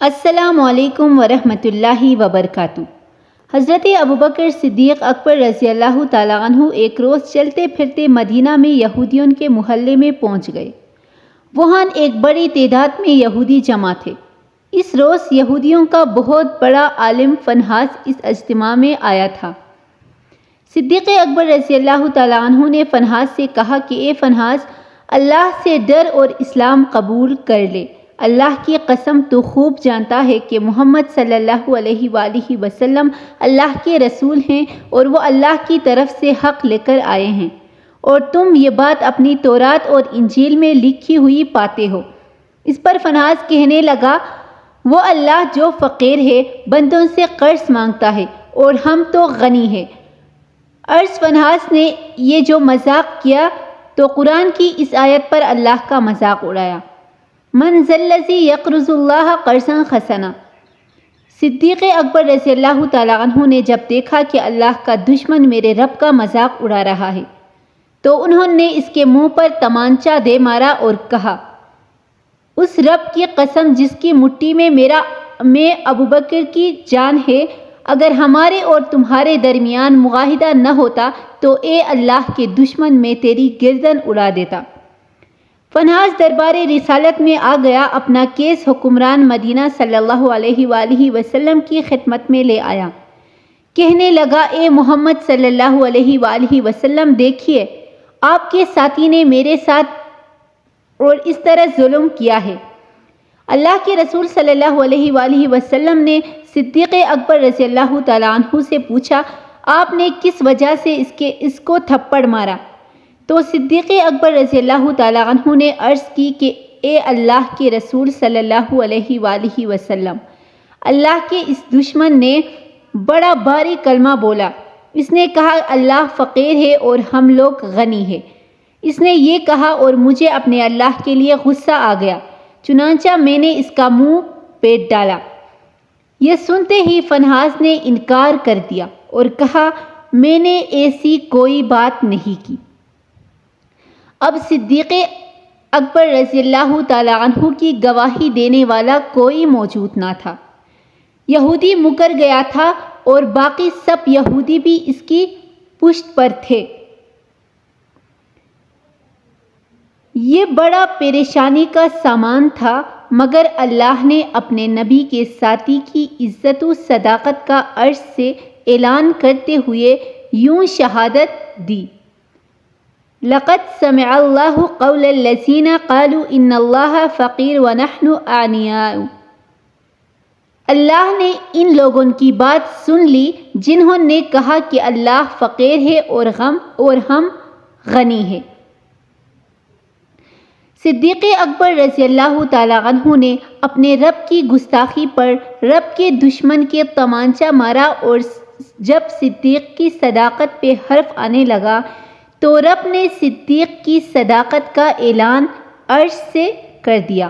السلام علیکم ورحمۃ اللہ وبرکاتہ۔ حضرت ابوبکر صدیق اکبر رضی اللہ تعالیٰ عنہ ایک روز چلتے پھرتے مدینہ میں یہودیوں کے محلے میں پہنچ گئے۔ وہاں ایک بڑی تعداد میں یہودی جمع تھے۔ اس روز یہودیوں کا بہت بڑا عالم فنحاس اس اجتماع میں آیا تھا۔ صدیق اکبر رضی اللہ تعالیٰ عنہ نے فنحاس سے کہا کہ اے فنحاس، اللہ سے ڈر اور اسلام قبول کر لے۔ اللہ کی قسم تو خوب جانتا ہے کہ محمد صلی اللہ علیہ وآلہ وسلم اللہ کے رسول ہیں اور وہ اللہ کی طرف سے حق لے کر آئے ہیں، اور تم یہ بات اپنی تورات اور انجیل میں لکھی ہوئی پاتے ہو۔ اس پر فنحاس کہنے لگا، وہ اللہ جو فقیر ہے بندوں سے قرض مانگتا ہے اور ہم تو غنی ہے۔ عرض فنحاس نے یہ جو مذاق کیا تو قرآن کی اس آیت پر اللہ کا مذاق اڑایا، من ذا الذی یقرض اللہ قرضا حسنا۔ صدیق اکبر رضی اللہ تعالیٰ عنہ نے جب دیکھا کہ اللہ کا دشمن میرے رب کا مذاق اڑا رہا ہے تو انہوں نے اس کے منہ پر تمانچہ دے مارا اور کہا، اس رب کی قسم جس کی مٹھی میں ابوبکر کی جان ہے، اگر ہمارے اور تمہارے درمیان معاہدہ نہ ہوتا تو اے اللہ کے دشمن میں تیری گردن اڑا دیتا۔ فنحاس دربار رسالت میں آ گیا، اپنا کیس حکمران مدینہ صلی اللہ علیہ وآلہ وسلم کی خدمت میں لے آیا۔ کہنے لگا، اے محمد صلی اللہ علیہ وآلہ وسلم، دیکھیے آپ کے ساتھی نے میرے ساتھ اور اس طرح ظلم کیا ہے۔ اللہ کے رسول صلی اللہ علیہ وآلہ وسلم نے صدیق اکبر رضی اللہ تعالیٰ عنہ سے پوچھا، آپ نے کس وجہ سے اس کو تھپڑ مارا؟ تو صدیق اکبر رضی اللہ تعالیٰ عنہ نے عرض کی کہ اے اللہ کے رسول صلی اللہ علیہ وآلہ وسلم، اللہ کے اس دشمن نے بڑا بھاری کلمہ بولا۔ اس نے کہا اللہ فقیر ہے اور ہم لوگ غنی ہیں۔ اس نے یہ کہا اور مجھے اپنے اللہ کے لیے غصہ آ گیا، چنانچہ میں نے اس کا منہ پیٹ ڈالا۔ یہ سنتے ہی فنحاس نے انکار کر دیا اور کہا، میں نے ایسی کوئی بات نہیں کی۔ اب صدیق اکبر رضی اللہ تعالیٰ عنہ کی گواہی دینے والا کوئی موجود نہ تھا۔ یہودی مکر گیا تھا اور باقی سب یہودی بھی اس کی پشت پر تھے۔ یہ بڑا پریشانی کا سامان تھا، مگر اللہ نے اپنے نبی کے ساتھی کی عزت و صداقت کا عرش سے اعلان کرتے ہوئے یوں شہادت دی، لقد سمع اللہ قول الذین قالوا ان اللہ فقیر ونحن اغنیاء۔ اللہ نے ان لوگوں کی بات سن لی جنہوں نے کہا کہ اللہ فقیر ہے اور ہم غنی ہیں۔ صدیق اکبر رضی اللہ تعالیٰ عنہ نے اپنے رب کی گستاخی پر رب کے دشمن کے تمانچہ مارا، اور جب صدیق کی صداقت پہ حرف آنے لگا تو رب نے صدیق کی صداقت کا اعلان عرش سے کر دیا۔